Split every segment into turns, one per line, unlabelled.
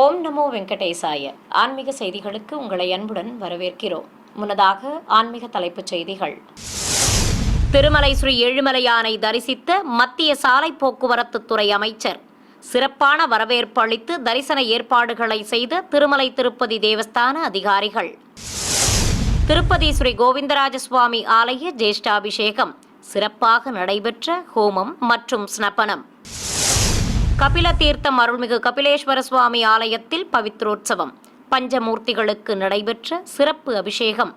ஓம் நமோ வெங்கடேசாய. ஆன்மீக செய்திகளுக்கு உங்களை அன்புடன் வரவேற்கிறோம். முன்னதாக ஆன்மீக தலைப்புச் செய்திகள். திருமலை ஸ்ரீ ஏழுமலையானை தரிசித்த மத்திய சாலை போக்குவரத்து துறை அமைச்சர் சிறப்பான வரவேற்பு அளித்து தரிசன ஏற்பாடுகளை செய்த திருமலை திருப்பதி தேவஸ்தான அதிகாரிகள். திருப்பதி ஸ்ரீ கோவிந்தராஜ சுவாமி ஆலய ஜேஷ்டாபிஷேகம் சிறப்பாக நடைபெற்ற ஹோமம் மற்றும் ஸ்னப்பனம். கபில தீர்த்தம் அருள்மிகு கபிலேஸ்வர சுவாமி ஆலயத்தில் பவித்ரோற்சவம், பஞ்சமூர்த்திகளுக்கு நடைபெற்ற சிறப்பு அபிஷேகம்.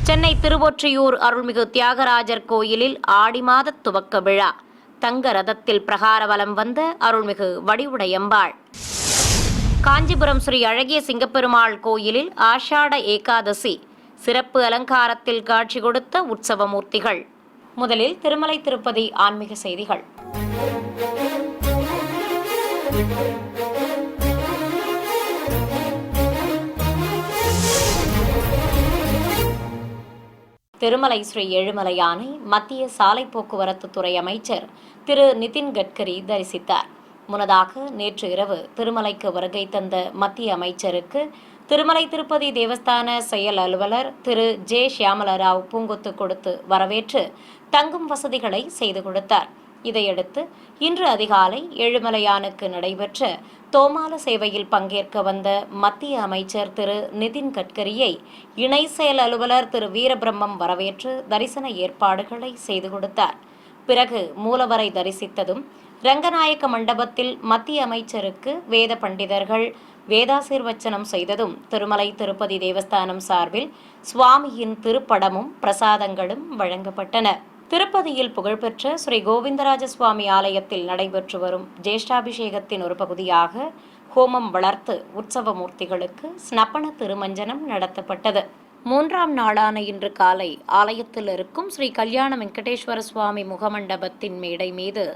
சென்னை திருவொற்றியூர் அருள்மிகு தியாகராஜர் கோயிலில் ஆடி மாத துவக்க விழா, தங்க ரதத்தில் பிரகாரவலம் வந்த அருள்மிகு வடிவுடையம்பாள். காஞ்சிபுரம் ஸ்ரீ அழகிய சிங்கப்பெருமாள் கோயிலில் ஆஷாட ஏகாதசி சிறப்பு அலங்காரத்தில் காட்சி கொடுத்த உற்சவ மூர்த்திகள். முதலில் திருமலை திருப்பதி ஆன்மீக செய்திகள். திருமலை ஸ்ரீ ஏழுமலையானை மத்திய சாலை போக்குவரத்து துறை அமைச்சர் திரு நிதின் கட்கரி தரிசித்தார். முன்னதாக நேற்று இரவு திருமலைக்கு வருகை தந்த மத்திய அமைச்சருக்கு திருமலை திருப்பதி தேவஸ்தான செயல் அலுவலர் திரு ஜே ஷியாமலராவ் பூங்கொத்து கொடுத்து வரவேற்று தங்கும் வசதிகளை செய்து கொடுத்தார். இதையடுத்து இன்று அதிகாலை ஏழுமலையானுக்கு நடைபெற்ற தோமால சேவையில் பங்கேற்க வந்த மத்திய அமைச்சர் திரு நிதின் கட்கரியை இணை செயல் அலுவலர் திரு வீரபிரம்மம் வரவேற்று தரிசன ஏற்பாடுகளை செய்து கொடுத்தார். பிறகு மூலவரை தரிசித்ததும் ரங்கநாயக்க மண்டபத்தில் மத்திய அமைச்சருக்கு வேத பண்டிதர்கள் வேதாசீர்வச்சனம் செய்ததும் திருமலை திருப்பதி தேவஸ்தானம் சார்பில் சுவாமியின் திருப்படமும் பிரசாதங்களும் வழங்கப்பட்டன. திருப்பதியில் புகழ்பெற்ற ஸ்ரீ கோவிந்தராஜ சுவாமி ஆலயத்தில் நடைபெற்று வரும் ஜேஷ்டாபிஷேகத்தின் ஒரு பகுதியாக ஹோமம் வளர்த்து உற்சவ மூர்த்திகளுக்கு ஸ்னப்பன திருமஞ்சனம் நடத்தப்பட்டது. 3ஆம் நாளான இன்று காலை ஆலயத்தில் இருக்கும் ஸ்ரீ கல்யாண வெங்கடேஸ்வர சுவாமி முகமண்டபத்தின் மேடை மீது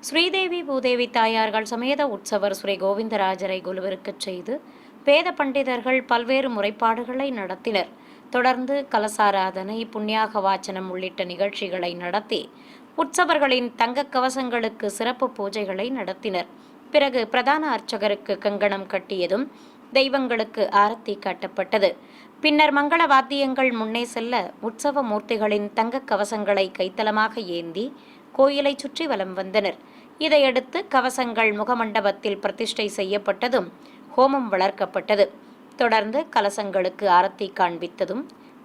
ஸ்ரீதேவி பூதேவி தாயார்கள் சமேத உற்சவர் ஸ்ரீ கோவிந்தராஜரை குலுவிருக்கச் செய்து வேத பண்டிதர்கள் பல்வேறு முறைப்பாடுகளை நடத்தினர். தொடர்ந்து கலசாராதனை, புண்ணியாக வாச்சனம் உள்ளிட்ட நிகழ்ச்சிகளை நடத்தி உற்சவர்களின் தங்க கவசங்களுக்கு சிறப்பு பூஜைகளை நடத்தினர். பிறகு பிரதான அர்ச்சகருக்கு கங்கணம் கட்டியதும் தெய்வங்களுக்கு ஆரத்தி காட்டப்பட்டது. பின்னர் மங்கள வாத்தியங்கள் முன்னே செல்ல உற்சவ மூர்த்திகளின் தங்க கவசங்களை கைத்தலமாக ஏந்தி கோயிலை சுற்றி வலம் வந்தனர். இதையடுத்து கவசங்கள் முகமண்டபத்தில் பிரதிஷ்டை செய்யப்பட்டதும் ஹோமம் வளர்க்கப்பட்டது. தொடர்ந்து கலசங்களுக்கு ஆரத்தி காண்பித்ததும்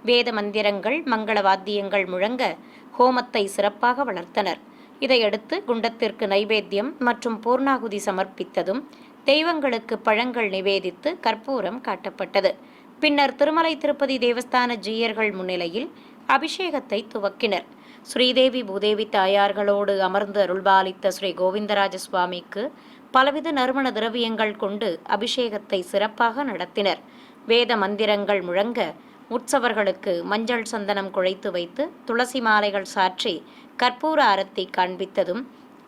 வேத மந்திரங்கள் மங்கள வாத்தியங்கள் முழங்க ஹோமத்தை சிறப்பாக வளர்த்தனர். இதையடுத்து குண்டத்திற்கு நைவேத்தியம் மற்றும் பூர்ணாகுதி சமர்ப்பித்ததும் தெய்வங்களுக்கு பழங்கள் நிவேதித்து கற்பூரம் காட்டப்பட்டது. பின்னர் திருமலை திருப்பதி தேவஸ்தான ஜீயர்கள் முன்னிலையில் அபிஷேகத்தை துவக்கினர். ஸ்ரீதேவி பூதேவி தாயார்களோடு அமர்ந்து அருள்பாலித்த ஸ்ரீ கோவிந்தராஜ சுவாமிக்கு பலவித நறுமண திரவியங்கள் கொண்டு அபிஷேகத்தை சிறப்பாக நடத்தினர். வேத மந்திரங்கள் முழங்க உற்சவர்களுக்கு மஞ்சள் சந்தனம் குழைத்து வைத்து துளசி மாலைகள் சாற்றி கற்பூர ஆரத்தி காண்பித்ததும்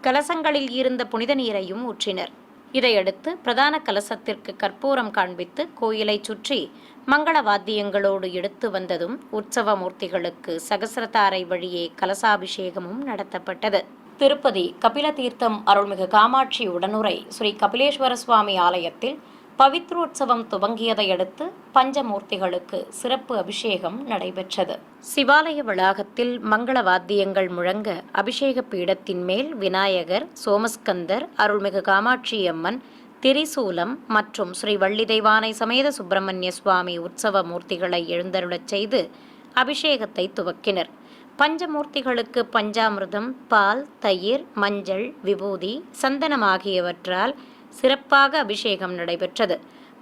கலசங்களில் இருந்த புனித நீரையும் ஊற்றினர். இதையடுத்து பிரதான கலசத்திற்கு கற்பூரம் காண்பித்து கோயிலை சுற்றி மங்கள வாத்தியங்களோடு எடுத்து வந்ததும் உற்சவ மூர்த்திகளுக்கு சகசிரதாரை வழியே கலசாபிஷேகமும் நடத்தப்பட்டது. திருப்பதி கபில தீர்த்தம் அருள்மிகு காமாட்சி உடனுரை ஸ்ரீ கபிலேஸ்வர சுவாமி ஆலயத்தில் பவித்ரோற்சவம் துவங்கியதையடுத்து பஞ்சமூர்த்திகளுக்கு சிறப்பு அபிஷேகம் நடைபெற்றது. சிவாலய வளாகத்தில் மங்கள வாத்தியங்கள் முழங்க அபிஷேக பீடத்தின் மேல் விநாயகர், சோமஸ்கந்தர், அருள்மிகு காமாட்சி அம்மன், திரிசூலம் மற்றும் ஸ்ரீ வள்ளி தெய்வானை சமேத சுப்பிரமணிய சுவாமி உற்சவ மூர்த்திகளை எழுந்தருளச் செய்து அபிஷேகத்தை துவக்கினர். பஞ்சமூர்த்திகளுக்கு பஞ்சாமிர்தம், பால், தயிர், மஞ்சள், விபூதி, சந்தனம் ஆகியவற்றால் சிறப்பாக அபிஷேகம் நடைபெற்றது.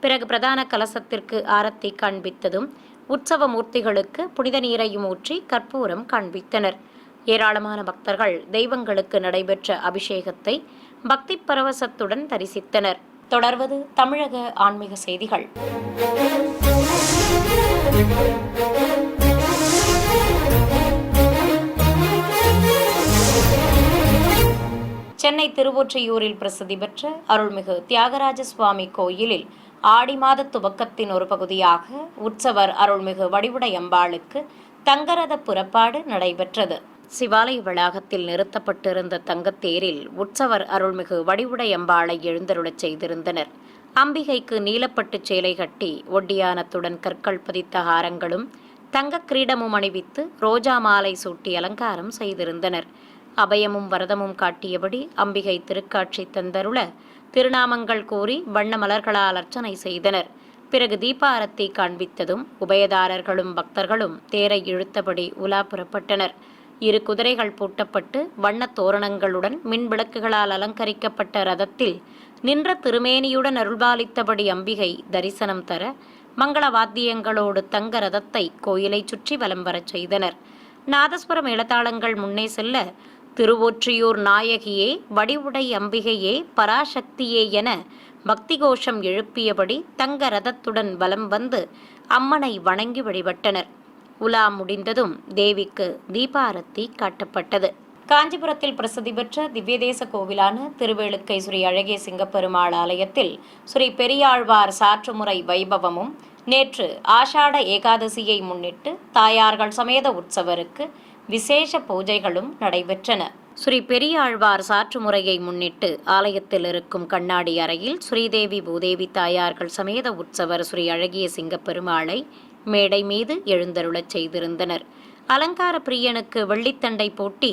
பிறகு பிரதான கலசத்திற்கு ஆரத்தி காண்பித்ததும் உற்சவ மூர்த்திகளுக்கு புனித நீரையும் ஊற்றி கற்பூரம் காண்பித்தனர். ஏராளமான பக்தர்கள் தெய்வங்களுக்கு நடைபெற்ற அபிஷேகத்தை பக்தி பரவசத்துடன் தரிசித்தனர். தொடர்வது தமிழக ஆன்மீக செய்திகள். சென்னை திருவொற்றியூரில் பிரசித்தி பெற்ற அருள்மிகு தியாகராஜ சுவாமி கோயிலில் ஆடி மாத துவக்கத்தின் ஒரு பகுதியாக உற்சவர் அருள்மிகு வடிவுடையம்பாளுக்கு தங்கரத புறப்பாடு நடைபெற்றது. சிவாலய வளாகத்தில் நிறுத்தப்பட்டிருந்த தங்கத்தேரில் உற்சவர் அருள்மிகு வடிவுடையம்பாளை எழுந்தருளச் செய்திருந்தனர். அம்பிகைக்கு நீலப்பட்டுச் சேலை கட்டி ஒட்டியானத்துடன் கற்கள் பதித்த ஹாரங்களும் தங்கக் கிரீடமும் அணிவித்து ரோஜா மாலை சூட்டி அலங்காரம் செய்திருந்தனர். அபயமும் வரதமும் காட்டியபடி அம்பிகை திருக்காட்சி தந்தருள திருநாமங்கள் கூறி வண்ண மலர்களால் அர்ச்சனை செய்தனர். பிறகு தீபாரத்தி காண்பித்ததும் உபயதாரர்களும் பக்தர்களும் தேரை இழுத்தபடி உலா புறப்பட்டனர். 2 குதிரைகள் பூட்டப்பட்டு வண்ணத் தோரணங்களுடன் மின் விளக்குகளால் அலங்கரிக்கப்பட்ட ரதத்தில் நின்ற திருமேனியுடன் அருள்பாலித்தபடி அம்பிகை தரிசனம் தர மங்கள வாத்தியங்களோடு தங்க ரதத்தை கோயிலை சுற்றி வலம் வரச் செய்தனர். நாதஸ்வர மேளதாளங்கள் முன்னே செல்ல திருவொற்றியூர் நாயகியே, வடிவுடை அம்பிகையே, பராசக்தியே என பக்தி கோஷம் எழுப்பியபடி தங்க ரதத்துடன் வலம் வந்து அம்மனை வணங்கி வழிபட்டனர். உலா முடிந்ததும் தேவிக்கு தீபாரத்தி காட்டப்பட்டது. காஞ்சிபுரத்தில் பிரசித்தி பெற்ற திவ்யதேச கோவிலான திருவேளுக்கை ஸ்ரீ அழகிய சிங்கப்பெருமாள் ஆலயத்தில் ஸ்ரீ பெரியாழ்வார் சாற்றுமுறை வைபவமும் நேற்று ஆஷாட ஏகாதசியை முன்னிட்டு தாயார்கள் சமேத உற்சவருக்கு விசேஷ பூஜைகளும் நடைபெற்றன. ஸ்ரீ பெரியாழ்வார் சாற்றுமுறையை முன்னிட்டு ஆலயத்தில் இருக்கும் கண்ணாடி அறையில் ஸ்ரீதேவி பூதேவி தாயார்கள் சமேத உற்சவர் ஸ்ரீ அழகிய சிங்கப்பெருமாளை மேடை மீது எழுந்தருளச் செய்திருந்தனர். அலங்கார பிரியனுக்கு வெள்ளித்தண்டை போட்டி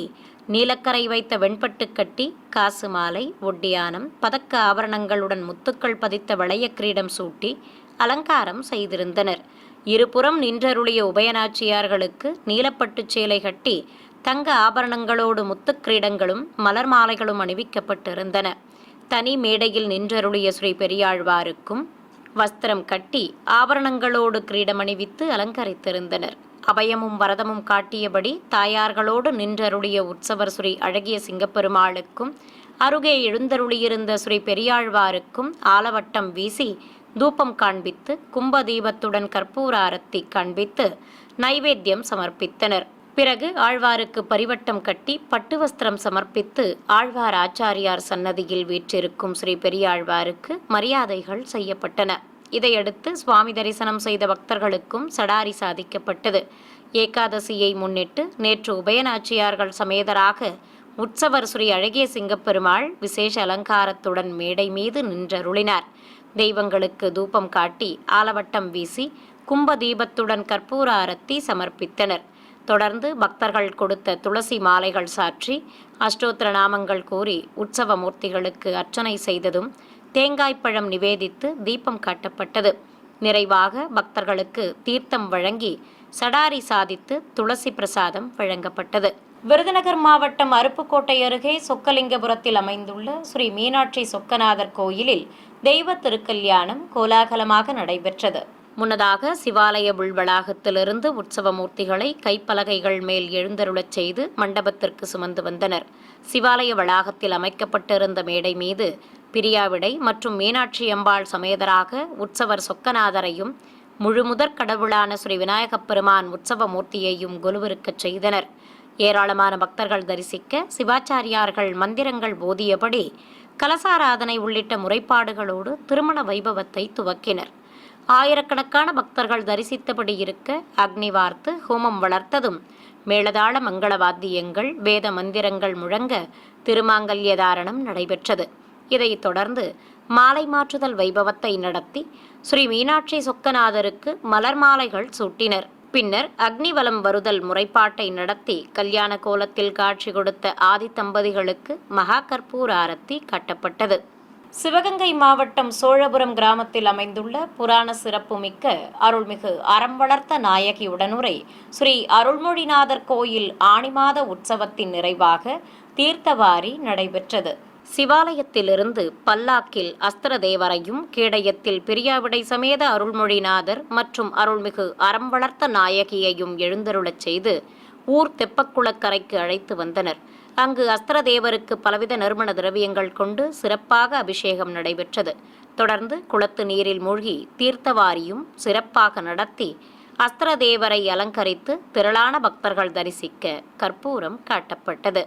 நீலக்கரை வைத்த வெண்பட்டு கட்டி காசு மாலை ஒட்டியானம் பதக்க ஆபரணங்களுடன் முத்துக்கள் பதித்த வளைய கிரீடம் சூட்டி அலங்காரம் செய்திருந்தனர். இருபுறம் நின்றருளிய உபயநாச்சியார்களுக்கு நீலப்பட்டுச் சேலை கட்டி தங்க ஆபரணங்களோடு முத்துக்கிரீடங்களும் மலர் மாலைகளும் அணிவிக்கப்பட்டிருந்தன. தனி மேடையில் நின்றருளிய ஸ்ரீ பெரியாழ்வாருக்கும் வஸ்திரம் கட்டி ஆபரணங்களோடு கிரீடம் அணிவித்து அலங்கரித்திருந்தனர். அபயமும் வரதமும் காட்டியபடி தாயார்களோடு நின்றருளிய உற்சவர் ஸ்ரீ அழகிய சிங்கப்பெருமாளுக்கும் அருகே எழுந்தருளியிருந்த ஸ்ரீ பெரியாழ்வாருக்கும் ஆலவட்டம் வீசி தூபம் காண்பித்து கும்ப தீபத்துடன் கற்பூர ஆரத்தி காண்பித்து நைவேத்தியம் சமர்ப்பித்தனர். பிறகு ஆழ்வாருக்கு பரிவட்டம் கட்டி பட்டு வஸ்திரம் சமர்ப்பித்து ஆழ்வார் ஆச்சாரியார் சன்னதியில் வீற்றிருக்கும் ஸ்ரீ பெரியாழ்வாருக்கு மரியாதைகள் செய்யப்பட்டன. இதையடுத்து சுவாமி தரிசனம் செய்த பக்தர்களுக்கும் சடாரி சாதிக்கப்பட்டது. ஏகாதசியை முன்னிட்டு நேற்று உபயநாச்சியார்கள் சமேதராக உற்சவர் ஸ்ரீ அழகிய சிங்கப்பெருமாள் விசேஷ அலங்காரத்துடன் மேடை மீது நின்றருளினார். தெய்வங்களுக்கு தூபம் காட்டி ஆலவட்டம் வீசி கும்ப தீபத்துடன் கற்பூர ஆரத்தி சமர்ப்பித்தனர். தொடர்ந்து பக்தர்கள் கொடுத்த துளசி மாலைகள் சாற்றி அஷ்டோத்திர நாமங்கள் கூறி உற்சவ மூர்த்திகளுக்கு அர்ச்சனை செய்ததும் தேங்காய்ப்பழம் நிவேதித்து தீபம் காட்டப்பட்டது. நிறைவாக பக்தர்களுக்கு தீர்த்தம் வழங்கி சடாரி சாதித்து துளசி பிரசாதம் வழங்கப்பட்டது. விருதுநகர் மாவட்டம் அருப்புக்கோட்டை அருகே சொக்கலிங்கபுரத்தில் அமைந்துள்ள ஸ்ரீ மீனாட்சி சொக்கநாதர் கோயிலில் தெய்வ திருக்கல்யாணம் கோலாகலமாக நடைபெற்றது. முன்னதாக சிவாலய உள்வளாகத்திலிருந்து உற்சவ மூர்த்திகளை கைப்பலகைகள் மேல் எழுந்தருளச் செய்து மண்டபத்திற்கு சுமந்து வந்தனர். சிவாலய வளாகத்தில் அமைக்கப்பட்டிருந்த மேடை மீது பிரியாவிடை மற்றும் மீனாட்சி அம்பாள் சமேதராக உற்சவர் சொக்கநாதரையும் முழுமுதற் கடவுளான ஸ்ரீ விநாயகப் பெருமான் உற்சவ மூர்த்தியையும் கொலுவிருக்கச் செய்தனர். ஏராளமான பக்தர்கள் தரிசிக்க சிவாச்சாரியார்கள் மந்திரங்கள் போதியபடி கலசாராதனை உள்ளிட்ட முறைப்பாடுகளோடு திருமண வைபவத்தை துவக்கினர். ஆயிரக்கணக்கான பக்தர்கள் தரிசித்தபடி இருக்க அக்னி வார்த்து ஹோமம் வளர்த்ததும் மேளதாள மங்கள வாத்தியங்கள் வேத மந்திரங்கள் முழங்க திருமாங்கல்ய தாரணம் நடைபெற்றது. இதைத் தொடர்ந்து மாலை மாற்றுதல் வைபவத்தை நடத்தி ஸ்ரீ மீனாட்சி சொக்கநாதருக்கு மலர் மாலைகள் சூட்டினர். பின்னர் அக்னிவலம் வருதல் முறைப்பாட்டை நடத்தி கல்யாண கோலத்தில் காட்சி கொடுத்த ஆதி தம்பதிகளுக்கு மகா கற்பூர ஆரத்தி காட்டப்பட்டது. சிவகங்கை மாவட்டம் சோழபுரம் கிராமத்தில் அமைந்துள்ள புராண சிறப்புமிக்க அருள்மிகு அறம் வளர்த்த நாயகி உடனுரை ஸ்ரீ அருள்மொழிநாதர் கோயில் ஆனி மாத உற்சவத்தின் நிறைவாக தீர்த்தவாரி நடைபெற்றது. சிவாலயத்திலிருந்து பல்லாக்கில் அஸ்திரதேவரையும் கேடயத்தில் பிரியாவிடை சமேத அருள்மொழிநாதர் மற்றும் அருள்மிகு அறம் வளர்த்த நாயகியையும் எழுந்தருளச் செய்து ஊர் தெப்பக்குளக்கரைக்கு அழைத்து வந்தனர். அங்கு அஸ்திரதேவருக்கு பலவித நறுமண திரவியங்கள் கொண்டு சிறப்பாக அபிஷேகம் நடைபெற்றது. தொடர்ந்து குளத்து நீரில் மூழ்கி தீர்த்தவாரியும் சிறப்பாக நடத்தி அஸ்திரதேவரை அலங்கரித்து திரளான பக்தர்கள் தரிசிக்க கற்பூரம் காட்டப்பட்டது.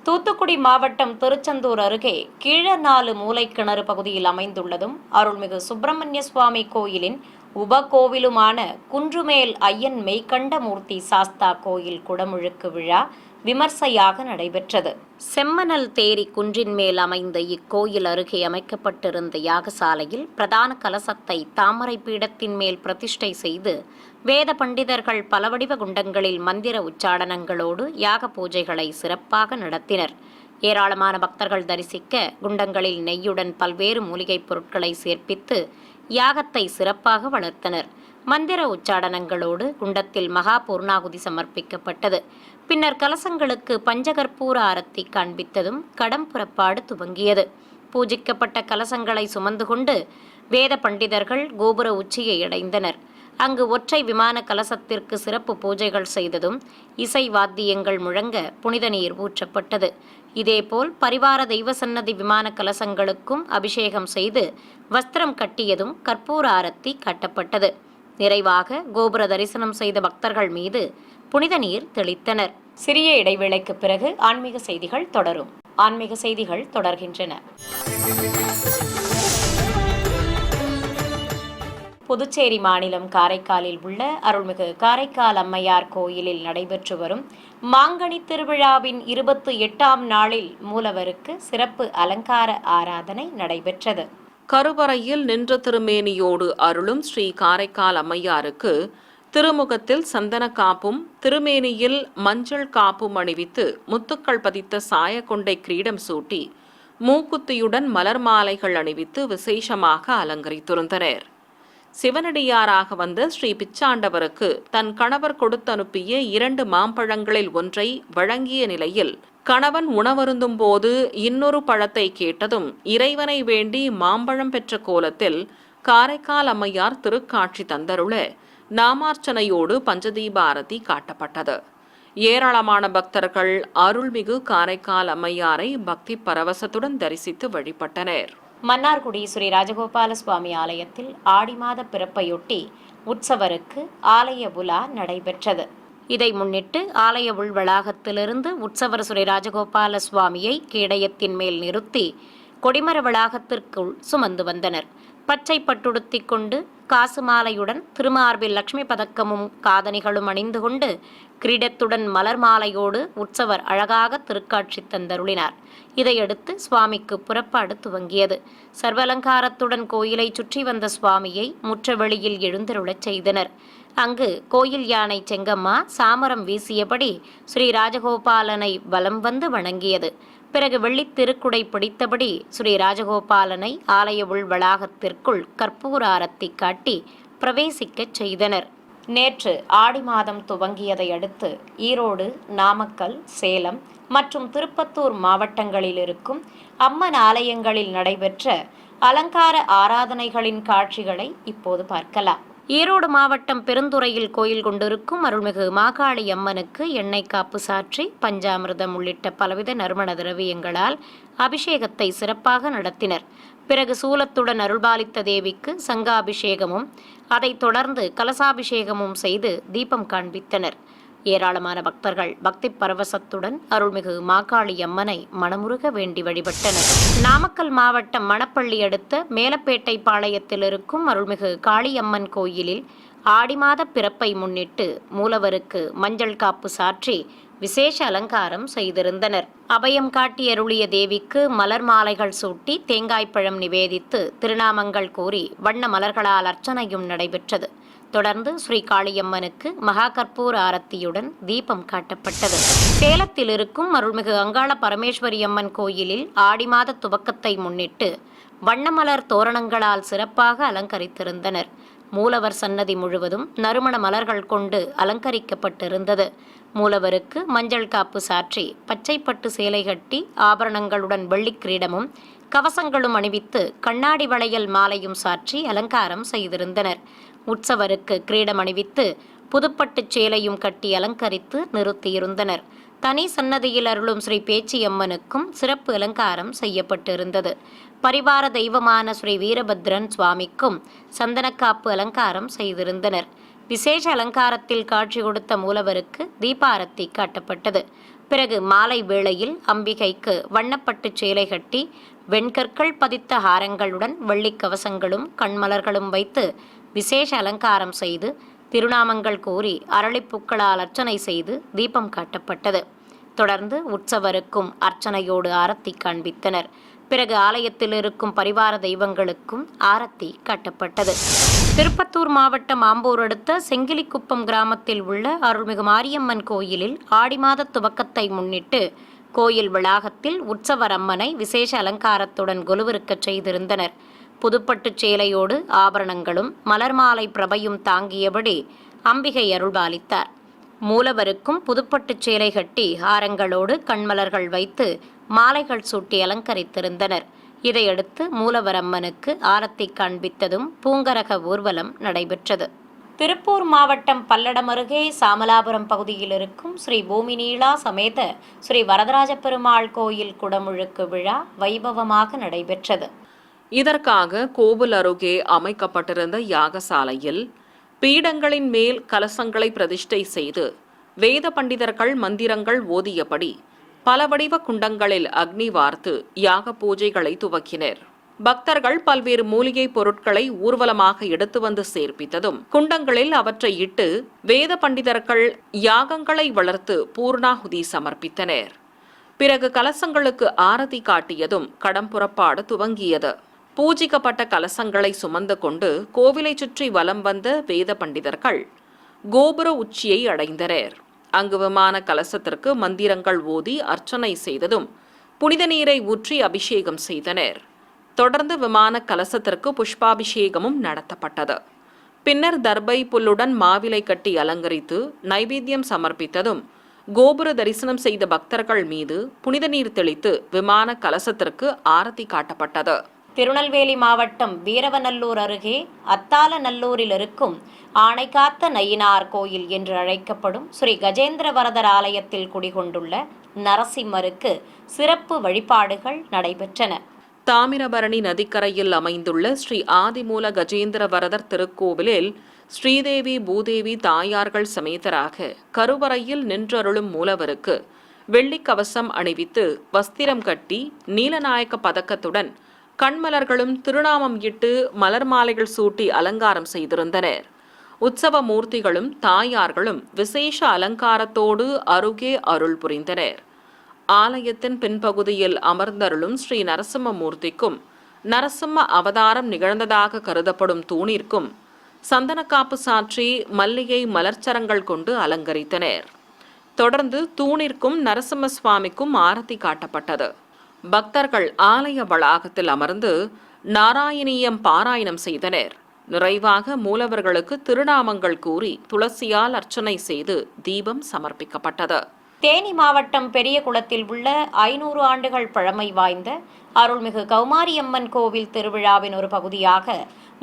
தூத்துக்குடி மாவட்டம் திருச்செந்தூர் அருகே கீழநாலு மூலைக்கிணறு பகுதியில் அமைந்துள்ளதும் அருள்மிகு சுப்பிரமணிய சுவாமி கோயிலின் உபகோவிலுமான குன்றுமேல் ஐயன் மெய்கண்ட மூர்த்தி சாஸ்தா கோயில் குடமுழுக்கு விழா விமர்சையாக நடைபெற்றது. செம்மணல் தேரி குன்றின் மேல் அமைந்த இக்கோயில் அருகே அமைக்கப்பட்டிருந்த யாகசாலையில் பிரதான கலசத்தை தாமரை பீடத்தின் மேல் பிரதிஷ்டை செய்து வேத பண்டிதர்கள் பலவடிவ குண்டங்களில் மந்திர உச்சாடனங்களோடு யாக பூஜைகளை சிறப்பாக நடத்தினர். ஏராளமான பக்தர்கள் தரிசிக்க குண்டங்களில் நெய்யுடன் பல்வேறு மூலிகைப் பொருட்களை சேர்ப்பித்து யாகத்தை சிறப்பாக வளர்த்தனர். மந்திர உச்சாடனங்களோடு குண்டத்தில் மகா பூர்ணாகுதி சமர்ப்பிக்கப்பட்டது. பின்னர் கலசங்களுக்கு பஞ்சகற்பூர ஆரத்தி காண்பித்ததும் கடம் புறப்பாடு துவங்கியது. பூஜிக்கப்பட்ட கலசங்களை சுமந்து கொண்டு வேத பண்டிதர்கள் கோபுர உச்சியை அடைந்தனர். அங்கு ஒற்றை விமான கலசத்திற்கு சிறப்பு பூஜைகள் செய்ததும் இசை வாத்தியங்கள் முழங்க புனித நீர் ஊற்றப்பட்டது. இதேபோல் பரிவார தெய்வ சன்னதி விமான கலசங்களுக்கும் அபிஷேகம் செய்து வஸ்திரம் கட்டியதும் கற்பூர ஆரத்தி காட்டப்பட்டது. நிறைவாக கோபுர தரிசனம் செய்த பக்தர்கள் மீது புனித நீர் தெளித்தனர். சிறிய இடைவேளைக்கு பிறகு ஆன்மீக செய்திகள் தொடரும். ஆன்மீக செய்திகள் தொடர்கின்றன. புதுச்சேரி மாநிலம் காரைக்காலில் உள்ள அருள்மிகு காரைக்கால் அம்மையார் கோயிலில் நடைபெற்று வரும் மாங்கனி திருவிழாவின் 28ஆம் நாளில் மூலவருக்கு சிறப்பு அலங்கார ஆராதனை நடைபெற்றது.
கருவறையில் நின்ற திருமேனியோடு அருளும் ஸ்ரீ காரைக்கால் அம்மையாருக்கு திருமுகத்தில் சந்தன காப்பும் திருமேனியில் மஞ்சள் காப்பும் அணிவித்து முத்துக்கள் பதித்த சாயக்கொண்டை கிரீடம் சூட்டி மூக்குத்தியுடன் மலர் மாலைகள் அணிவித்து விசேஷமாக அலங்கரித்திருந்தனர். சிவனடியாராக வந்த ஸ்ரீ பிச்சாண்டவருக்கு தன் கணவர் கொடுத்தனுப்பிய 2 மாம்பழங்களில் ஒன்றை வழங்கிய நிலையில் கணவன் உணவருந்தும் போது இன்னொரு பழத்தை கேட்டதும் இறைவனை வேண்டி மாம்பழம் பெற்ற கோலத்தில் காரைக்கால் அம்மையார் திருக்காட்சி தந்தருள நாமார்ச்சனையோடு பஞ்சதீப ஆரத்தி காட்டப்பட்டது. ஏராளமான பக்தர்கள் அருள்மிகு காரைக்கால் அம்மையாரை பக்தி பரவசத்துடன் தரிசித்து வழிபட்டனர்.
மன்னார்குடி ஸ்ரீ ராஜகோபால சுவாமி ஆலயத்தில் ஆடி மாத பிறப்பையொட்டி உற்சவருக்கு ஆலய உலா நடைபெற்றது. இதை முன்னிட்டு ஆலய உள் வளாகத்திலிருந்து உற்சவர் ஸ்ரீ ராஜகோபால சுவாமியை கேடயத்தின் மேல் நிறுத்தி கொடிமர வளாகத்திற்குள் சுமந்து வந்தனர். பச்சை பட்டுடுத்தி கொண்டு காசு மாலையுடன் திருமார்பில் லட்சுமி பதக்கமும் காதணிகளும் அணிந்து கொண்டு கிரீடத்துடன் மலர் மாலையோடு உற்சவர் அழகாக திருக்காட்சி தந்தருளினார். இதையடுத்து சுவாமிக்கு புறப்பாடு துவங்கியது. சர்வலங்காரத்துடன் கோயிலை சுற்றி வந்த சுவாமியை முற்றவெளியில் எழுந்தருளச் செய்தனர். அங்கு கோயில் யானை செங்கம்மா சாமரம் வீசியபடி ஸ்ரீ ராஜகோபாலனை வலம் வந்து வணங்கியது. பிறகு வெள்ளித் திருக்குடை பிடித்தபடி ஸ்ரீ ராஜகோபாலனை ஆலய உள் வளாகத்திற்குள் கற்பூர ஆரத்தி காட்டி பிரவேசிக்கச் செய்தனர். நேற்று ஆடி மாதம் துவங்கியதை அடுத்து ஈரோடு, நாமக்கல், சேலம் மற்றும் திருப்பத்தூர் மாவட்டங்களில் இருக்கும் அம்மன் ஆலயங்களில் நடைபெற்ற அலங்கார ஆராதனைகளின் காட்சிகளை இப்போது பார்க்கலாம். ஈரோடு மாவட்டம் பெருந்துறையில் கோயில் கொண்டிருக்கும் அருள்மிகு மாகாளி அம்மனுக்கு எண்ணெய் காப்பு சாற்றி பஞ்சாமிர்தம் உள்ளிட்ட பலவித நறுமண திரவியங்களால் அபிஷேகத்தை சிறப்பாக நடத்தினர். பிறகு சூலத்துடன் அருள்பாலித்த தேவிக்கு சங்காபிஷேகமும் அதைத் தொடர்ந்து கலசாபிஷேகமும் செய்து தீபம் காண்பித்தனர். ஏராளமான பக்தர்கள் பக்தி பரவசத்துடன் அருள்மிகு மாகாளி அம்மனை மனமுருக வேண்டி வழிபட்டனர். நாமக்கல் மாவட்டம் மணப்பள்ளி அடுத்த மேலப்பேட்டை பாளையத்தில் இருக்கும் அருள்மிகு காளியம்மன் கோயிலில் ஆடி மாத பிறப்பை முன்னிட்டு மூலவருக்கு மஞ்சள் காப்பு சாற்றி விசேஷ அலங்காரம் செய்திருந்தனர். அபயம் காட்டி அருளிய தேவிக்கு மலர் மாலைகள் சூட்டி தேங்காய்ப்பழம் நிவேதித்து திருநாமங்கள் கூறி வண்ண மலர்களால் அர்ச்சனையும் நடைபெற்றது. தொடர்ந்து ஸ்ரீ காளியம்மனுக்கு மகா கற்பூர ஆரத்தியுடன் தீபம் காட்டப்பட்டது. சேலத்தில் இருக்கும் அருள்மிகு அங்காள பரமேஸ்வரி அம்மன் கோயிலில் ஆடி மாத துவக்கத்தை முன்னிட்டு வண்ணமலர் தோரணங்களால் சிறப்பாக அலங்கரித்திருந்தனர். மூலவர் சன்னதி முழுவதும் நறுமண மலர்கள் கொண்டு அலங்கரிக்கப்பட்டிருந்தது. மூலவருக்கு மஞ்சள் காப்பு சாற்றி பச்சைப்பட்டு சேலை கட்டி ஆபரணங்களுடன் வெள்ளிக் கிரீடமும் கவசங்களும் அணிவித்து கண்ணாடி வளையல் மாலையும் சாற்றி அலங்காரம் செய்திருந்தனர். உற்சவருக்கு கிரீடம் அணிவித்து புதுப்பட்டுச் சேலையும் கட்டி அலங்கரித்து நிறுத்தியிருந்தனர். தனி சன்னதியில் அருளும் ஸ்ரீ பேச்சியம்மனுக்கும் சிறப்பு அலங்காரம் செய்யப்பட்டிருந்தது. பரிவார தெய்வமான ஸ்ரீ வீரபத்ரன் சுவாமிக்கும் சந்தனக்காப்பு அலங்காரம் செய்திருந்தனர். விசேஷ அலங்காரத்தில் காட்சி கொடுத்த மூலவருக்கு தீபாரத்தி காட்டப்பட்டது. பிறகு மாலை வேளையில் அம்பிகைக்கு வண்ணப்பட்டு சேலை கட்டி வெண்கற்கள் பதித்த ஹாரங்களுடன் வெள்ளிக் கவசங்களும் கண்மலர்களும் வைத்து விசேஷ அலங்காரம் செய்து திருநாமங்கள் கூறி அரளிப்பூக்களால் அர்ச்சனை செய்து தீபம் காட்டப்பட்டது. தொடர்ந்து உற்சவருக்கும் அர்ச்சனையோடு ஆரத்தி காண்பித்தனர். பிறகு ஆலயத்தில் இருக்கும் பரிவார தெய்வங்களுக்கும் ஆரத்தி காட்டப்பட்டது. திருப்பத்தூர் மாவட்டம் ஆம்பூர் அடுத்த செங்கிலிக்குப்பம் கிராமத்தில் உள்ள அருள்மிகு மாரியம்மன் கோயிலில் ஆடி மாத துவக்கத்தை முன்னிட்டு கோயில் வளாகத்தில் உற்சவர் அம்மனை விசேஷ அலங்காரத்துடன் கொலுவிருக்கச் செய்திருந்தனர். புதுப்பட்டுச் சேலையோடு ஆபரணங்களும் மலர் மாலை பிரபையும் தாங்கியபடி அம்பிகை அருள்பாலித்தார். மூலவருக்கும் புதுப்பட்டுச் சேலை கட்டி ஹாரங்களோடு கண்மலர்கள் வைத்து மாலைகள் சூட்டி அலங்கரித்திருந்தனர். இதையடுத்து மூலவர் அம்மனுக்கு ஆரத்தி காண்பித்ததும் பூங்கரக ஊர்வலம் நடைபெற்றது. திருப்பூர் மாவட்டம் பல்லடம் அருகே சாமலாபுரம் பகுதியில் இருக்கும் ஸ்ரீ பூமிநீளா சமேத ஸ்ரீ வரதராஜ பெருமாள் கோயில் குடமுழுக்கு விழா வைபவமாக நடைபெற்றது.
இதற்காக கோவில் அருகே அமைக்கப்பட்டிருந்த யாகசாலையில் பீடங்களின் மேல் கலசங்களை பிரதிஷ்டை செய்து வேத பண்டிதர்கள் மந்திரங்கள் ஓதியபடி பல வடிவ குண்டங்களில் அக்னி வார்த்து யாக பூஜைகளை துவக்கினர். பக்தர்கள் பல்வேறு மூலிகை பொருட்களை ஊர்வலமாக எடுத்து வந்து சேர்ப்பித்ததும் குண்டங்களில் அவற்றை இட்டு வேத பண்டிதர்கள் யாகங்களை வளர்த்து பூர்ணாகுதி சமர்ப்பித்தனர். பிறகு கலசங்களுக்கு ஆரதி காட்டியதும் கடம்புறப்பாடு துவங்கியது. பூஜிக்கப்பட்ட கலசங்களை சுமந்து கொண்டு கோவிலை சுற்றி வலம் வந்த வேத பண்டிதர்கள் கோபுர உச்சியை அடைந்தனர். அங்கு விமான கலசத்திற்கு மந்திரங்கள் ஓதி அர்ச்சனை செய்ததும் புனித நீரை ஊற்றி அபிஷேகம் செய்தனர். தொடர்ந்து விமான கலசத்திற்கு புஷ்பாபிஷேகமும் நடத்தப்பட்டது. பின்னர் தர்பை புல்லுடன் மாவிலை கட்டி அலங்கரித்து நைவேத்தியம் சமர்ப்பித்ததும் கோபுர தரிசனம் செய்த பக்தர்கள் மீது புனித நீர் தெளித்து விமான கலசத்திற்கு ஆரத்தி காட்டப்பட்டது.
திருநெல்வேலி மாவட்டம் வீரவநல்லூர் அருகே அத்தாலநல்லூரில் இருக்கும் ஆணைக்காத்த நயினார் கோயில் என்று அழைக்கப்படும் ஸ்ரீ கஜேந்திர வரதர் ஆலயத்தில் குடிகொண்டுள்ள நரசிம்மருக்கு சிறப்பு வழிபாடுகள் நடைபெற்றன.
தாமிரபரணி நதிக்கரையில் அமைந்துள்ள ஸ்ரீ ஆதிமூல கஜேந்திர வரதர் திருக்கோவிலில் ஸ்ரீதேவி பூதேவி தாயார்கள் சமேதராக கருவறையில் நின்றருளும் மூலவருக்கு வெள்ளிக்கவசம் அணிவித்து வஸ்திரம் கட்டி நீலநாயக்க பதக்கத்துடன் கண்மலர்களும் திருநாமம் இட்டு மலர் மாலைகள் சூட்டி அலங்காரம் செய்திருந்தனர். உற்சவ மூர்த்திகளும் தாயார்களும் விசேஷ அலங்காரத்தோடு அருகே அருள் புரிந்தனர். ஆலயத்தின் பின்பகுதியில் அமர்ந்தருளும் ஸ்ரீ நரசிம்ம மூர்த்திக்கும் நரசிம்ம அவதாரம் நிகழ்ந்ததாக கருதப்படும் தூணிற்கும் சந்தனக்காப்பு சாற்றி மல்லிகை மலர்ச்சரங்கள் கொண்டு அலங்கரித்தனர். தொடர்ந்து தூணிற்கும் நரசிம்ம சுவாமிக்கும் ஆரத்தி காட்டப்பட்டது. பக்தர்கள் ஆலய வளாகத்தில் அமர்ந்து நாராயணியம் பாராயணம் செய்தனர். நிறைவாக மூலவர்களுக்கு திருநாமங்கள் கூறி துளசியால் அர்ச்சனை செய்து தீபம் சமர்ப்பிக்கப்பட்டது.
தேனி மாவட்டம் பெரியகுளத்தில் உள்ள 500 ஆண்டுகள் பழமை வாய்ந்த அருள்மிகு கௌமாரியம்மன் கோவில் திருவிழாவின் ஒரு பகுதியாக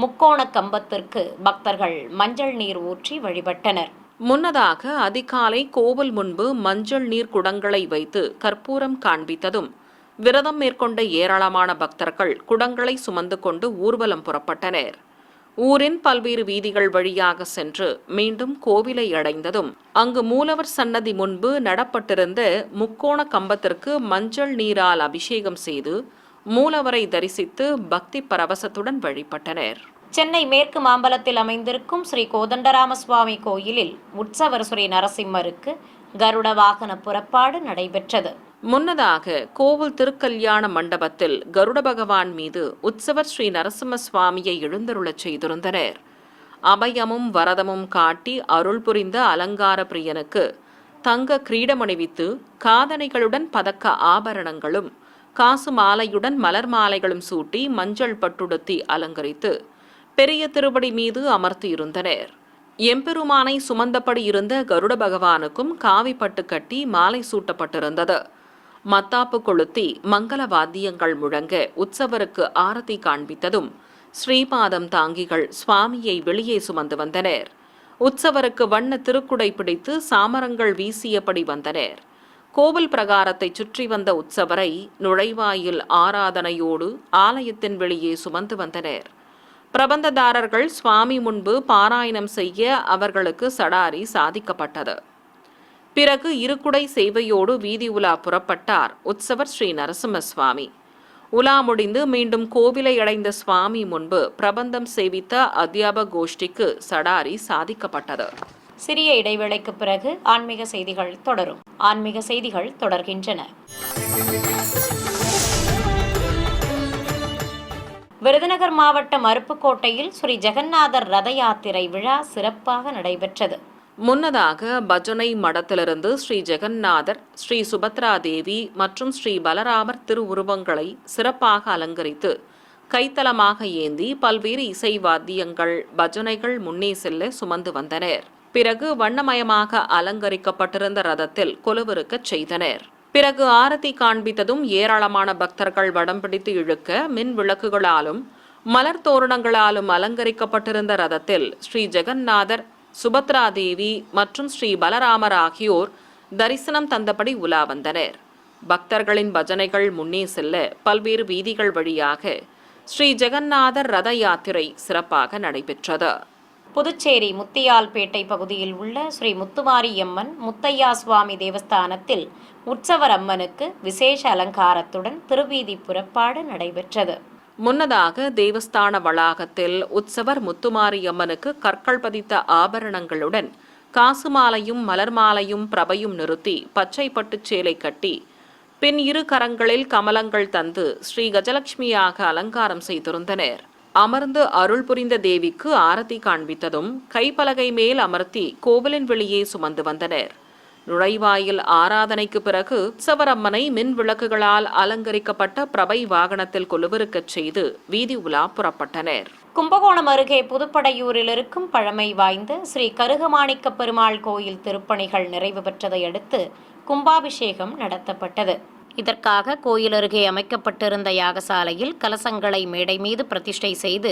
முக்கோண கம்பத்திற்கு பக்தர்கள் மஞ்சள் நீர் ஊற்றி வழிபட்டனர்.
முன்னதாக அதிகாலை கோவில் முன்பு மஞ்சள் நீர் குடங்களை வைத்து கற்பூரம் காண்பித்ததும் விரதம் மேற்கொண்ட ஏராளமான பக்தர்கள் குடங்களை சுமந்து கொண்டு ஊர்வலம் புறப்பட்டனர். ஊரின் பல்வேறு வீதிகள் வழியாக சென்று மீண்டும் கோவிலை அடைந்ததும் அங்கு மூலவர் சன்னதி முன்பு நடப்பட்டிருந்த முக்கோண கம்பத்திற்கு மஞ்சள் நீரால் அபிஷேகம் செய்து மூலவரை தரிசித்து பக்தி பரவசத்துடன் வழிபட்டனர்.
சென்னை மேற்கு மாம்பலத்தில் அமைந்திருக்கும் ஸ்ரீ கோதண்டராமசுவாமி கோயிலில் உற்சவர் ஸ்ரீ நரசிம்மருக்கு கருட வாகன புறப்பாடு நடைபெற்றது.
முன்னதாக கோவில் திருக்கல்யாண மண்டபத்தில் கருட பகவான் மீது உற்சவர் ஸ்ரீ நரசிம்ம சுவாமியை எழுந்தருளச் செய்திருந்தனர். அபயமும் வரதமும் காட்டி அருள் புரிந்த அலங்கார பிரியனுக்கு தங்க கிரீடமணிவித்து காதணைகளுடன் பதக்க ஆபரணங்களும் காசு மாலையுடன் மலர் மாலைகளும் சூட்டி மஞ்சள் பட்டுடுத்தி அலங்கரித்து பெரிய திருப்படி மீது அமர்த்தியிருந்தனர். எம்பெருமானை சுமந்தபடி இருந்த கருட பகவானுக்கும் காவி பட்டு கட்டி மாலை சூட்டப்பட்டிருந்தது. மத்தாப்பு கொளுத்தி மங்கள வாத்தியங்கள் முழங்க உற்சவருக்கு ஆரத்தி காண்பித்ததும் ஸ்ரீபாதம் தாங்கிகள் சுவாமியை வெளியே சுமந்து வந்தனர். உற்சவருக்கு வண்ண திருக்குடை பிடித்து சாமரங்கள் வீசியபடி வந்தனர். கோவில் பிரகாரத்தை சுற்றி வந்த உற்சவரை நுழைவாயில் ஆராதனையோடு ஆலயத்தின் வெளியே சுமந்து வந்தனர். பிரபந்ததாரர்கள் சுவாமி முன்பு பாராயணம் செய்ய அவர்களுக்கு சடாரி சாதிக்கப்பட்டது. பிறகு இருகுடை சேவையோடு வீதி உலா புறப்பட்டார் உற்சவர் ஸ்ரீ நரசிம்ம சுவாமி. உலா முடிந்து மீண்டும் கோவிலை அடைந்த சுவாமி முன்பு பிரபந்தம் சேவித்த அத்தியாப கோஷ்டிக்கு சடாரி சாதிக்கப்பட்டது.
சிறிய இடைவேளைக்கு பிறகு ஆன்மீக செய்திகள் தொடரும். ஆன்மீக செய்திகள் தொடர்கின்றன. விருதுநகர் மாவட்டம் அருப்புக்கோட்டையில் ஸ்ரீ ஜெகநாதர் ரத யாத்திரை விழா சிறப்பாக நடைபெற்றது.
முன்னதாக பஜனை மடத்திலிருந்து ஸ்ரீ ஜெகநாதர், ஸ்ரீ சுபத்ரா தேவி மற்றும் ஸ்ரீ பலராமர் திருவுருவங்களை சிறப்பாக அலங்கரித்து கைத்தலமாக ஏந்தி பல்வேறு இசை வாத்தியங்கள், பஜனைகள் முன்னே செல்ல சுமந்து வந்தனர். பிறகு வண்ணமயமாக அலங்கரிக்கப்பட்டிருந்த ரதத்தில் கொலுவிருக்கச் செய்தனர். பிறகு ஆரத்தி காண்பித்ததும் ஏராளமான பக்தர்கள் வடம் பிடித்து இழுக்க மின் விளக்குகளாலும் மலர் தோரணங்களாலும் அலங்கரிக்கப்பட்டிருந்த ரதத்தில் ஸ்ரீ ஜெகநாதர், சுபத்ரா தேவி மற்றும் ஸ்ரீ பலராமர் ஆகியோர் தரிசனம் தந்தபடி உலா வந்தனர். பக்தர்களின் பஜனைகள் முன்னே செல்ல பல்வேறு வீதிகள் வழியாக ஸ்ரீ ஜெகநாதர் ரத யாத்திரை சிறப்பாக நடைபெற்றது.
புதுச்சேரி முத்தியால்பேட்டை பகுதியில் உள்ள ஸ்ரீ முத்துமாரியம்மன் முத்தையா சுவாமி தேவஸ்தானத்தில் உற்சவர் அம்மனுக்கு விசேஷ அலங்காரத்துடன் திருவீதி புறப்பாடு நடைபெற்றது.
முன்னதாக தேவஸ்தான வளாகத்தில் உற்சவர் முத்துமாரியம்மனுக்கு கற்கள் பதித்த ஆபரணங்களுடன் காசு மாலையும் மலர் மாலையும் பிரபையும் நிறுத்தி பச்சை பட்டுச் சேலை கட்டி பின் இரு கரங்களில் கமலங்கள் தந்து ஸ்ரீ கஜலட்சுமியாக அலங்காரம் செய்திருந்தனர். அமர்ந்து அருள் புரிந்த தேவிக்கு ஆரத்தி காண்பித்ததும் கைப்பலகை மேல் அமர்த்தி கோவிலின் வெளியே சுமந்து வந்தனர். நுழைவாயில் ஆராதனைக்கு பிறகு உற்சவரம்மனை மின் விளக்குகளால் அலங்கரிக்கப்பட்ட பிரபை வாகனத்தில் கொலுவிருக்கச் செய்து வீதி உலா புறப்பட்டனர்.
கும்பகோணம் அருகே புதுப்படையூரில் இருக்கும் பழமை வாய்ந்த ஸ்ரீ கருகமாணிக்க பெருமாள் கோயில் திருப்பணிகள் நிறைவு பெற்றதை அடுத்து கும்பாபிஷேகம் நடத்தப்பட்டது. இதற்காக கோயில் அருகே அமைக்கப்பட்டிருந்த யாகசாலையில் கலசங்களை மேடை மீது பிரதிஷ்டை செய்து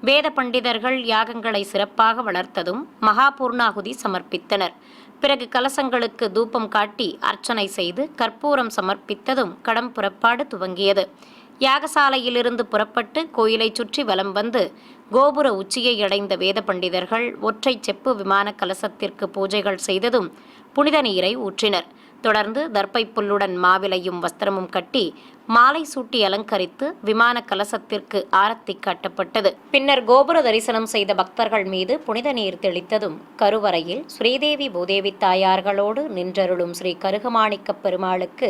வேத பண்டிதர்கள் யாகங்களை சிறப்பாக வளர்த்ததும் மகா பூர்ணாகுதி சமர்ப்பித்தனர். பிறகு கலசங்களுக்கு தூபம் காட்டி அர்ச்சனை செய்து கற்பூரம் சமர்ப்பித்ததும் கடம் புறப்பாடு துவங்கியது. யாகசாலையிலிருந்து புறப்பட்டு கோயிலை சுற்றி வலம் வந்து கோபுர உச்சியை அடைந்த வேத பண்டிதர்கள் ஒற்றை செப்பு விமான கலசத்திற்கு பூஜைகள் செய்ததும் புனித நீரை ஊற்றினர். தொடர்ந்து தர்ப்பை புல்லுடன் மாவிலையும் வஸ்திரமும் கட்டி மாலை சூட்டி அலங்கரித்து விமான கலசத்திற்கு ஆரத்தி காட்டப்பட்டது. பின்னர் கோபுர தரிசனம் செய்த பக்தர்கள் மீது புனித நீர் தெளித்ததும் கருவறையில் ஸ்ரீதேவி பூதேவி தாயார்களோடு நின்றருளும் ஸ்ரீ கருகமாணிக்க பெருமாளுக்கு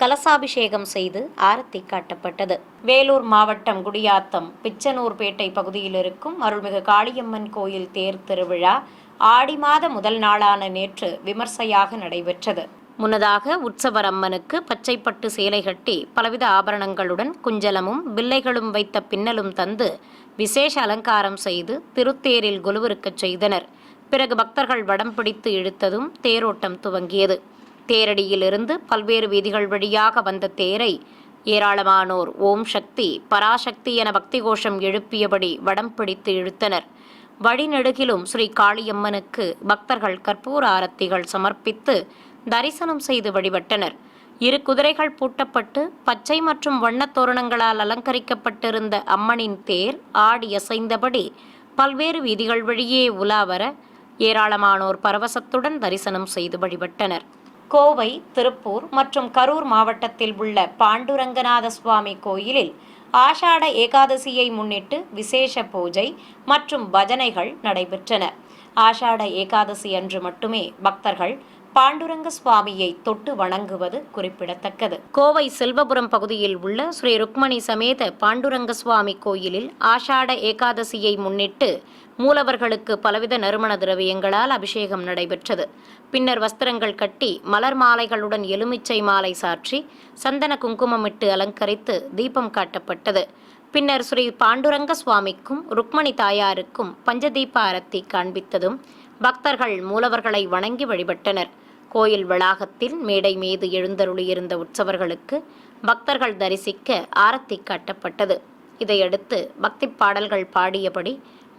கலசாபிஷேகம் செய்து ஆரத்தி காட்டப்பட்டது. வேலூர் மாவட்டம் குடியாத்தம் பிச்சனூர்பேட்டை பகுதியில் இருக்கும் அருள்மிகு காளியம்மன் கோயில் தேர் திருவிழா ஆடி மாத முதல் நாளான நேற்று விமர்சையாக நடைபெற்றது. முன்னதாக உற்சவர் அம்மனுக்கு பச்சைப்பட்டு சேலை கட்டி பலவித ஆபரணங்களுடன் குஞ்சலமும் பிள்ளைகளும் வைத்த பின்னலும் தந்து விசேஷ அலங்காரம் செய்து திருத்தேரில் கொலுவிருக்கச் செய்தனர். பிறகு பக்தர்கள் வடம் பிடித்து இழுத்ததும் தேரோட்டம் துவங்கியது. தேரடியிலிருந்து பல்வேறு வீதிகள் வழியாக வந்த தேரை ஏராளமானோர் ஓம் சக்தி, பராசக்தி என பக்தி கோஷம் எழுப்பியபடி வடம் பிடித்து இழுத்தனர். வழிநெடுகிலும் ஸ்ரீ காளியம்மனுக்கு பக்தர்கள் கற்பூர ஆரத்திகள் சமர்ப்பித்து தரிசனம் செய்து வழிபட்டனர். இரு குதிரைகள் பூட்டப்பட்டு பச்சை மற்றும் வண்ணத் தோரணங்களால் அலங்கரிக்கப்பட்டிருந்த அம்மனின் தேர் ஆடி அசைந்தபடி பல்வேறு வீதிகள் வழியே உலாவர ஏராளமானோர் பரவசத்துடன் தரிசனம் செய்து வழிபட்டனர். கோவை, திருப்பூர் மற்றும் கரூர் மாவட்டத்தில் உள்ள பாண்டுரங்கநாத சுவாமி கோயிலில் ஆஷாட ஏகாதசியை முன்னிட்டு விசேஷ பூஜை மற்றும் பஜனைகள் நடைபெற்றன. ஆஷாட ஏகாதசி அன்று மட்டுமே பக்தர்கள் பாண்டுரங்க சுவாமியை தொட்டு வணங்குவது குறிப்பிடத்தக்கது. கோவை செல்வபுரம் பகுதியில் உள்ள ஸ்ரீ ருக்மணி சமேத பாண்டுரங்க சுவாமி கோயிலில் ஆஷாட ஏகாதசியை முன்னிட்டு மூலவர்களுக்கு பலவித நறுமண திரவியங்களால் அபிஷேகம் நடைபெற்றது. பின்னர் வஸ்திரங்கள் கட்டி மலர் மாலைகளுடன் எலுமிச்சை மாலை சாற்றி சந்தன குங்குமமிட்டு அலங்கரித்து தீபம் காட்டப்பட்டது. பின்னர் ஸ்ரீ பாண்டுரங்க சுவாமிக்கும் ருக்மணி தாயாருக்கும் பஞ்சதீப ஆரத்தி காண்பித்ததும் பக்தர்கள் மூலவர்களை வணங்கி வழிபட்டனர். கோயில் வளாகத்தில் மேடை மீது எழுந்தருளியிருந்த உற்சவர்களுக்கு பக்தர்கள் தரிசிக்க ஆரத்தி காட்டப்பட்டது. இதையடுத்து பக்தி பாடல்கள் பாடியபடி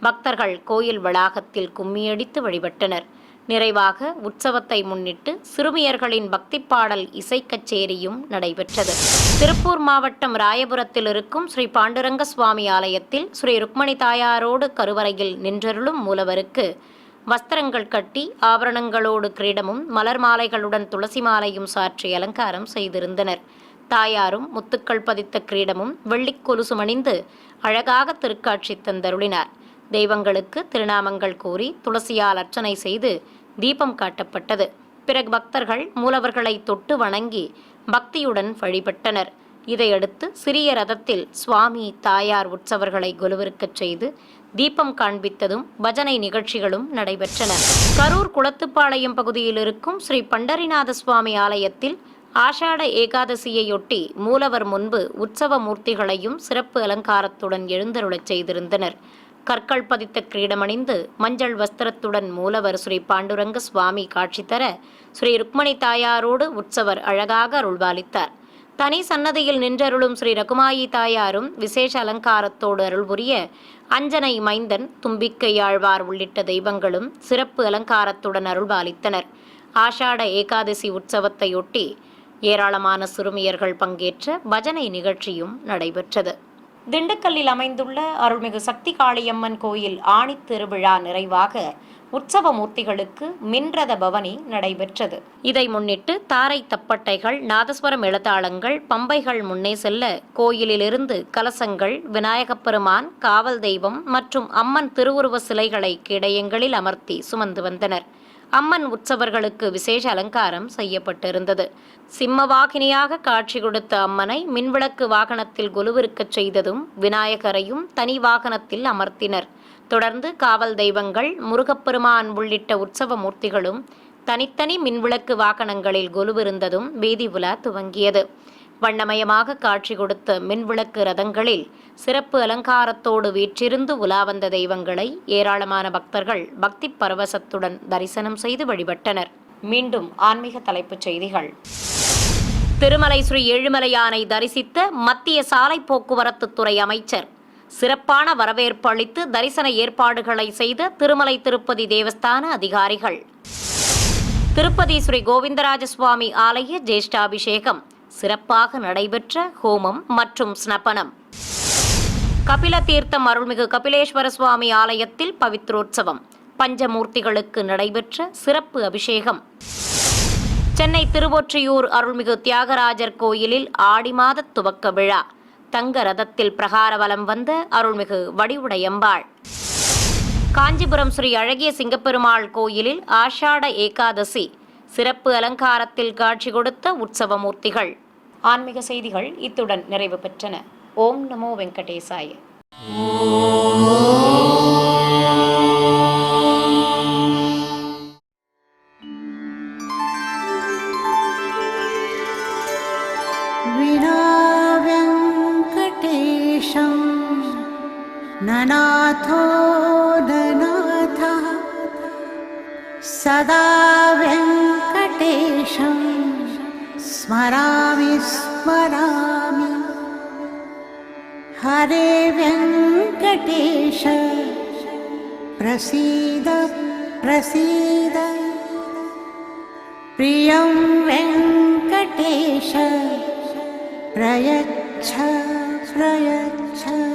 பக்தர்கள் கோயில் வளாகத்தில் கும்மியடித்து வழிபட்டனர். நிறைவாக உற்சவத்தை முன்னிட்டு சிறுமியர்களின் பக்தி பாடல் இசை கச்சேரியும் நடைபெற்றது. திருப்பூர் மாவட்டம் ராயபுரத்தில் இருக்கும் ஸ்ரீ பாண்டுரங்க சுவாமி ஆலயத்தில் ஸ்ரீ ருக்மணி தாயாரோடு கருவறையில் நின்றருளும் மூலவருக்கு வஸ்திரங்கள் கட்டி ஆபரணங்களோடு கிரீடமும் மலர் மாலைகளுடன் துளசி மாலையும் சாற்றி அலங்காரம் செய்திருந்தனர். தாயாரும் முத்துக்கள் பதித்த கிரீடமும் வெள்ளிக் கொலுசும் அணிந்து அழகாக திருக்காட்சி தந்தருளினார். தெய்வங்களுக்கு திருநாமங்கள் கூறி துளசியால் அர்ச்சனை செய்து தீபம் காட்டப்பட்டது. பிறகு பக்தர்கள் மூலவர்களை தொட்டு வணங்கி பக்தியுடன் வழிபட்டனர். இதையடுத்து சிறிய ரதத்தில் சுவாமி தாயார் உற்சவர்களை கொலுவிருக்கச் செய்து தீபம் காண்பித்ததும் பஜனை நிகழ்ச்சிகளும் நடைபெற்றன. கரூர் குளத்துப்பாளையம் பகுதியில் இருக்கும் ஸ்ரீ பண்டரிநாத சுவாமி ஆலயத்தில் ஆஷாட ஏகாதசியையொட்டி மூலவர் முன்பு உற்சவ மூர்த்திகளையும் சிறப்பு அலங்காரத்துடன் எழுந்தருளச் செய்திருந்தனர். கற்கள் பதித்த கிரீடமணிந்து மஞ்சள் வஸ்திரத்துடன் மூலவர் ஸ்ரீ பாண்டுரங்க சுவாமி காட்சி தர ஸ்ரீ ருக்மணி தாயாரோடு உற்சவர் அழகாக அருள்பாலித்தார். தனி சன்னதியில் நின்றருளும் ஸ்ரீ ரகுமாயி தாயாரும் விசேஷ அலங்காரத்தோடு அருள் புரிய அஞ்சனை மைந்தன் தும்பிக்கை ஆழ்வார் உள்ளிட்ட தெய்வங்களும் சிறப்பு அலங்காரத்துடன் அருள்பாலித்தனர். ஆஷாட ஏகாதசி உற்சவத்தையொட்டி ஏராளமான சிறுமியர்கள் பங்கேற்ற பஜனை நிகழ்ச்சியும் நடைபெற்றது. திண்டுக்கல்லில் அமைந்துள்ள அருள்மிகு சக்தி காளியம்மன் கோயில் ஆணித் திருவிழா நிறைவாக உற்சவ மூர்த்திகளுக்கு மின்ரத பவனி நடைபெற்றது. இதை முன்னிட்டு தாரை தப்பட்டைகள், நாதஸ்வர மேளதாளங்கள், பம்பைகள் முன்னே செல்ல கோயிலிலிருந்து கலசங்கள், விநாயகப் பெருமான், காவல் தெய்வம் மற்றும் அம்மன் திருவுருவ சிலைகளை கேடயங்களில் அமர்த்தி சுமந்து வந்தனர். அம்மன் உற்சவர்களுக்கு விசேஷ அலங்காரம் செய்யப்பட்டிருந்தது. சிம்மவாகினியாக காட்சி கொடுத்த அம்மனை மின்விளக்கு வாகனத்தில் கொலுவிருக்கச் செய்ததும் விநாயகரையும் தனி வாகனத்தில் அமர்த்தினர். தொடர்ந்து காவல் தெய்வங்கள், முருகப்பெருமான் உள்ளிட்ட உற்சவ மூர்த்திகளும் தனித்தனி மின்விளக்கு வாகனங்களில் கொலுவிருந்ததும் வீதி உலா துவங்கியது. வண்ணமயமாக காட்சி கொடுத்த மின்விளக்கு ரதங்களில் சிறப்பு அலங்காரத்தோடு வீற்றிருந்து உலா வந்த தெய்வங்களை ஏராளமான பக்தர்கள் பக்தி பரவசத்துடன் தரிசனம் செய்து வழிபட்டனர். மீண்டும் ஆன்மீக தலைப்புச் செய்திகள். திருமலை ஸ்ரீ ஏழுமலையானை தரிசித்த மத்திய சாலை போக்குவரத்து துறை அமைச்சர். சிறப்பான வரவேற்பு அளித்து தரிசன ஏற்பாடுகளை செய்த திருமலை திருப்பதி தேவஸ்தான அதிகாரிகள். திருப்பதி ஸ்ரீ கோவிந்தராஜ சுவாமி ஆலய ஜேஷ்டாபிஷேகம் சிறப்பாக நடைபெற்ற ஹோமம் மற்றும் ஸ்னபனம். கபில தீர்த்தம் அருள்மிகு கபிலேஸ்வர சுவாமி ஆலயத்தில் பவித்ரோற்சவம், பஞ்சமூர்த்திகளுக்கு நடைபெற்ற சிறப்பு அபிஷேகம். சென்னை திருவொற்றியூர் அருள்மிகு தியாகராஜர் கோயிலில் ஆடி மாத துவக்க விழா, தங்க ரதத்தில் பிரகாரவலம் வந்த அருள்மிகு வடிவுடையம்பாள். காஞ்சிபுரம் ஸ்ரீ அழகிய சிங்கப்பெருமாள் கோயிலில் ஆஷாட ஏகாதசி சிறப்பு அலங்காரத்தில் காட்சி கொடுத்த உற்சவ மூர்த்திகள். ஆன்மீக செய்திகள் இத்துடன் நிறைவு பெற்றன. ஓம் நமோ வெங்கடேசாய.
विना वेङ्कटेशं ननाथो ननाथः सदा वेङ्कटेशं स्मरामि स्मरामि. हरे वेङ्कटेश प्रसीद प्रसीद. प्रियं वेङ्कटेश प्रयच्छ प्रयच्छ.